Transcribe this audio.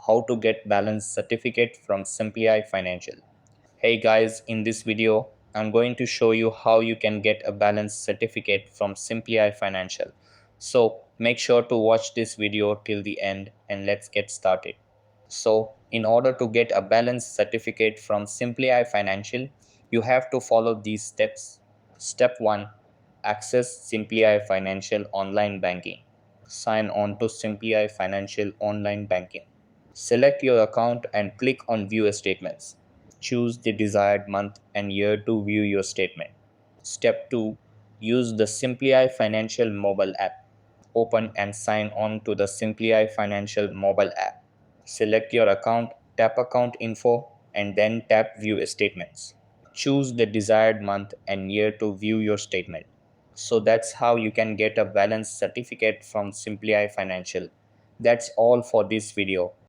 how to get balance certificate from Simplii Financial. Hey guys, in this video, I'm going to show you how you can get a balance certificate from Simplii Financial. So make sure to watch this video till the end and let's get started. So in order to get a balance certificate from Simplii Financial, you have to follow these steps. Step 1. Access Simplii Financial online banking. Sign on to Simplii Financial online banking. Select your account and click on View Statements. Choose the desired month and year to view your statement. Step 2. Use the Simplii Financial mobile app. Open and sign on to the Simplii Financial mobile app. Select your account, tap Account Info, and then tap View Statements. Choose the desired month and year to view your statement. So that's how you can get a balance certificate from Simplii Financial. That's all for this video.